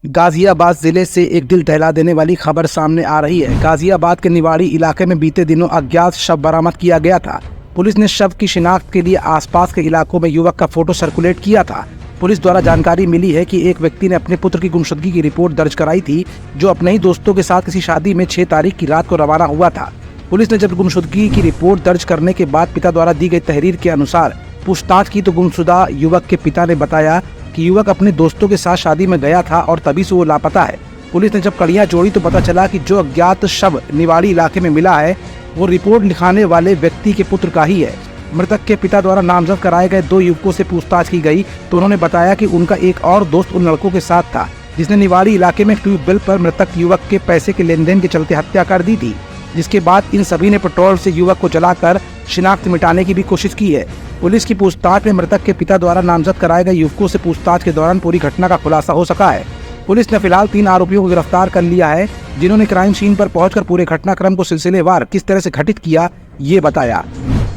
गाजियाबाद जिले से एक दिल दहला देने वाली खबर सामने आ रही है। गाजियाबाद के निवाड़ी इलाके में बीते दिनों अज्ञात शव बरामद किया गया था। पुलिस ने शव की शिनाख्त के लिए आसपास के इलाकों में युवक का फोटो सर्कुलेट किया था। पुलिस द्वारा जानकारी मिली है कि एक व्यक्ति ने अपने पुत्र की गुमशुदगी की रिपोर्ट दर्ज कराई थी, जो अपने ही दोस्तों के साथ किसी शादी में 6 तारीख की रात को रवाना हुआ था। पुलिस ने जब गुमशुदगी की रिपोर्ट दर्ज करने के बाद पिता द्वारा दी गई तहरीर के अनुसार पूछताछ की तो गुमशुदा युवक के पिता ने बताया कि युवक अपने दोस्तों के साथ शादी में गया था और तभी से वो लापता है। पुलिस ने जब कड़ियां जोड़ी तो पता चला कि जो अज्ञात शव निवाड़ी इलाके में मिला है वो रिपोर्ट लिखाने वाले व्यक्ति के पुत्र का ही है। मृतक के पिता द्वारा नामजद कराए गए 2 युवकों से पूछताछ की गई तो उन्होंने बताया कि उनका एक और दोस्त उन लड़कों के साथ था, जिसने निवाड़ी इलाके में ट्यूबवेल पर मृतक युवक के पैसे के लेन देन के चलते हत्या कर दी थी। जिसके बाद इन सभी ने पेट्रोल से युवक को जलाकर शिनाख्त मिटाने की भी कोशिश की है। पुलिस की पूछताछ में मृतक के पिता द्वारा नामजद कराए गए युवकों से पूछताछ के दौरान पूरी घटना का खुलासा हो सका है। पुलिस ने फिलहाल 3 आरोपियों को गिरफ्तार कर लिया है, जिन्होंने क्राइम सीन पर पहुंचकर पूरे घटनाक्रम को सिलसिलेवार किस तरह से घटित किया ये बताया।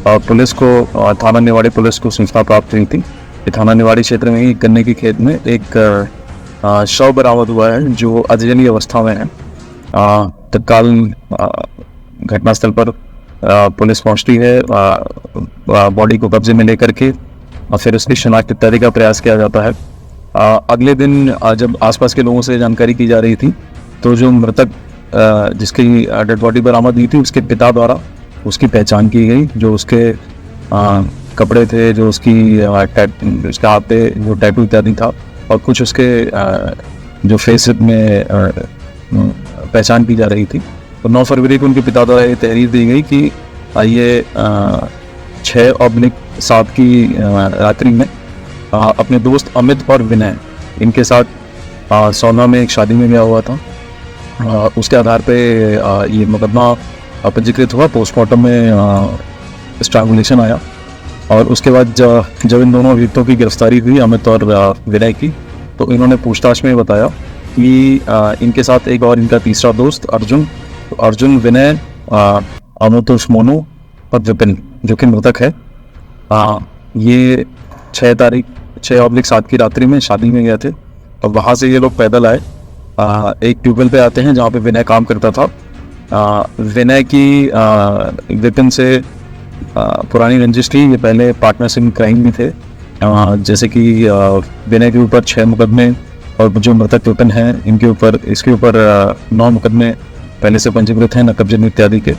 पुलिस को थाना निवाड़ी पुलिस को सूचना प्राप्त हुई थी कि थाना निवाड़ी क्षेत्र में ही गन्ने की खेत में एक शव बरामद हुआ है जो अजली अवस्था में है। तत्काल घटनास्थल पर पुलिस पहुंचती है, बॉडी को कब्जे में लेकर के और फिर उसकी शिनाख्त इत्यादि का प्रयास किया जाता है। अगले दिन जब आसपास के लोगों से जानकारी की जा रही थी तो जो मृतक जिसकी डेड बॉडी बरामद हुई थी उसके पिता द्वारा उसकी पहचान की गई। जो उसके कपड़े थे, जो उसके हाथ पे जो टैटू इत्यादि था और कुछ उसके जो फेस में पहचान की जा रही थी। तो 9 फरवरी को उनके पिता द्वारा ये तहरीर दी गई कि ये 6/7 की रात्रि में अपने दोस्त अमित और विनय इनके साथ सोना में एक शादी में गया हुआ था। उसके आधार पे ये मुकदमा पंजीकृत हुआ। पोस्टमार्टम में स्ट्रैंगुलेशन आया और उसके बाद जब इन दोनों अभियुक्तों की गिरफ्तारी हुई अमित और विनय की, तो इन्होंने पूछताछ में बताया कि इनके साथ एक और इनका तीसरा दोस्त अर्जुन, विनय, अमित मोनू और विपिन जो कि मृतक है, ये 6/7 की रात्रि में शादी में गए थे। और वहाँ से ये लोग पैदल आए, एक ट्यूबवेल पे आते हैं जहाँ पे विनय काम करता था। विनय की विपिन से पुरानी रंजिश थी, ये पहले पार्टनर्स इन क्राइम में थे। जैसे कि विनय के ऊपर 6 मुकदमे और जो मृतक विपिन है इसके ऊपर 9 मुकदमे पहले से पंजीकृत हैं नकब जब्त इत्यादि के।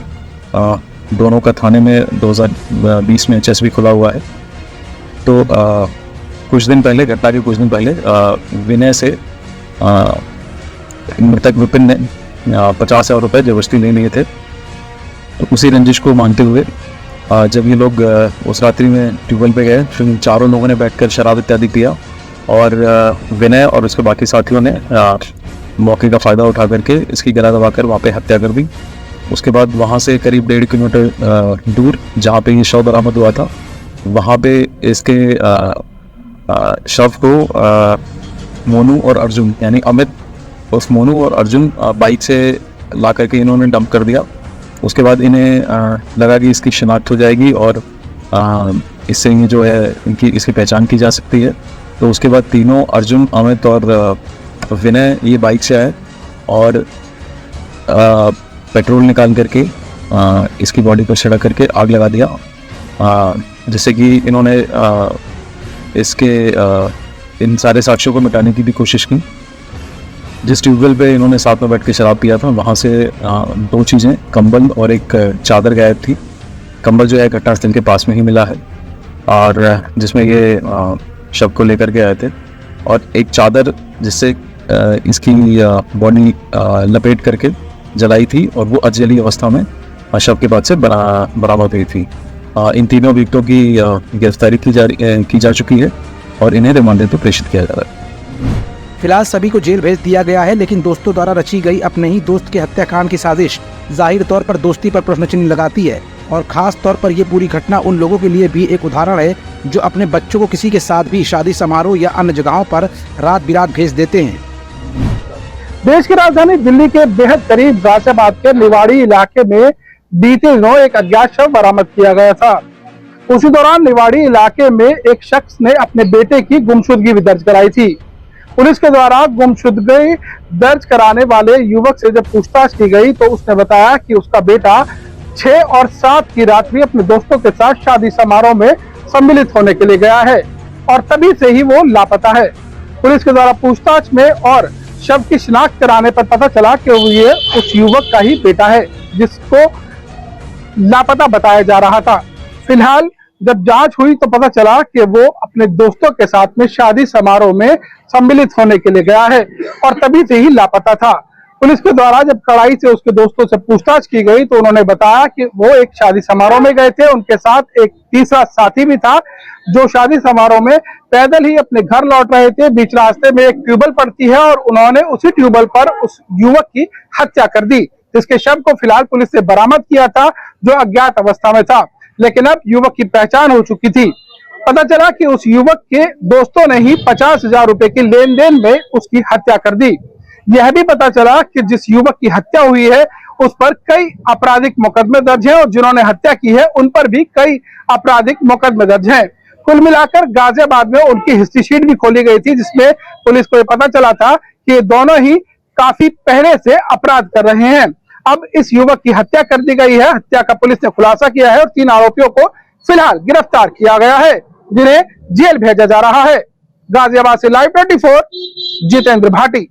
दोनों का थाने में 2020 में HSV खुला हुआ है। तो घटना के कुछ दिन पहले विनय से मृतक विपिन ने 50,000 रुपये जबरदस्ती ले लिए थे। तो उसी रंजिश को मानते हुए जब ये लोग उस रात्रि में ट्यूबवेल पे गए, फिर चारों लोगों ने बैठकर शराब इत्यादि पिया और विनय और उसके बाकी साथियों ने मौके का फ़ायदा उठा करके इसकी गला दबाकर वहाँ पे हत्या कर दी। उसके बाद वहाँ से करीब 1.5 किलोमीटर दूर जहाँ पे ये शव बरामद हुआ था, वहाँ पे इसके शव को मोनू और अर्जुन यानी अमित उस मोनू और अर्जुन बाइक से ला करके इन्होंने डंप कर दिया। उसके बाद इन्हें लगा कि इसकी शिनाख्त हो जाएगी और इससे ये जो है इसकी पहचान की जा सकती है। तो उसके बाद तीनों अर्जुन, अमित और विनय ये बाइक से आए और पेट्रोल निकाल करके इसकी बॉडी को छिड़क करके आग लगा दिया, जिससे कि इन्होंने इन सारे साक्ष्यों को मिटाने की भी कोशिश की। जिस ट्यूबवेल पे इन्होंने साथ में बैठ के शराब पिया था वहाँ से 2 चीज़ें, कंबल और एक चादर गायब थी। कंबल जो है घटनास्थल के पास में ही मिला है और जिसमें ये शव को लेकर के आए थे, और एक चादर जिससे इसकी बॉडी लपेट करके जलाई थी और वो अजली अवस्था में शव के बाद से बरामद हुई थी। इन तीनों अभियुक्तों की गिरफ्तारी की जा चुकी है और इन्हें रिमांड पे प्रेषित किया जा रहा है। फिलहाल सभी को जेल भेज दिया गया है, लेकिन दोस्तों द्वारा रची गई अपने ही दोस्त के हत्याकांड की साजिश जाहिर तौर पर दोस्ती पर प्रश्न चिन्ह लगाती है और खास तौर पर ये पूरी घटना उन लोगों के लिए भी एक उदाहरण है जो अपने बच्चों को किसी के साथ भी शादी समारोह या अन्य जगहों पर रात बिरात भेज देते हैं। देश की राजधानी दिल्ली के बेहद करीब गाजियाबाद के निवाड़ी इलाके में बीते दिनों एक अज्ञात शव बरामद किया गया था। उसी दौरान निवाड़ी इलाके में एक शख्स ने अपने बेटे की गुमशुदगी भी दर्ज कराई थी। पुलिस के द्वारा गुमशुदगी दर्ज कराने वाले युवक से जब पूछताछ की गई तो उसने बताया कि उसका बेटा 6 और 7 की रात्रि अपने दोस्तों के साथ शादी समारोह में सम्मिलित होने के लिए गया है और तभी से ही वो लापता है। पुलिस के द्वारा पूछताछ में और शव की शिनाख्त कराने पर पता चला कि ये उस युवक का ही बेटा है जिसको लापता बताया जा रहा था। फिलहाल जब जांच हुई तो पता चला कि वो अपने दोस्तों के साथ में शादी समारोह में सम्मिलित होने के लिए गया है और तभी से ही लापता था। पुलिस के द्वारा जब कड़ाई से उसके दोस्तों से पूछताछ की गई तो उन्होंने बताया कि वो एक शादी समारोह में गए थे, उनके साथ एक तीसरा साथी भी था जो शादी समारोह में पैदल ही अपने घर लौट रहे थे। बीच रास्ते में एक ट्यूबवेल पड़ती है और उन्होंने उसी ट्यूबवेल पर उस युवक की हत्या कर दी, जिसके शव को फिलहाल पुलिस ने बरामद किया था जो अज्ञात अवस्था में था, लेकिन अब युवक की पहचान हो चुकी थी। पता चला कि उस युवक के दोस्तों ने ही 50,000 रुपए की लेन देन में उसकी हत्या कर दी। यह भी पता चला कि जिस युवक की हत्या हुई है उस पर कई आपराधिक मुकदमे दर्ज हैं और जिन्होंने हत्या की है उन पर भी कई आपराधिक मुकदमे दर्ज हैं। कुल मिलाकर गाजियाबाद में उनकी हिस्ट्री शीट भी खोली गई थी जिसमें पुलिस को यह पता चला था कि ये दोनों ही काफी पहले से अपराध कर रहे हैं। अब इस युवक की हत्या कर दी गई है। हत्या का पुलिस ने खुलासा किया है और 3 आरोपियों को फिलहाल गिरफ्तार किया गया है जिन्हें जेल भेजा जा रहा है। गाजियाबाद से लाइव 24 जितेंद्र भाटी।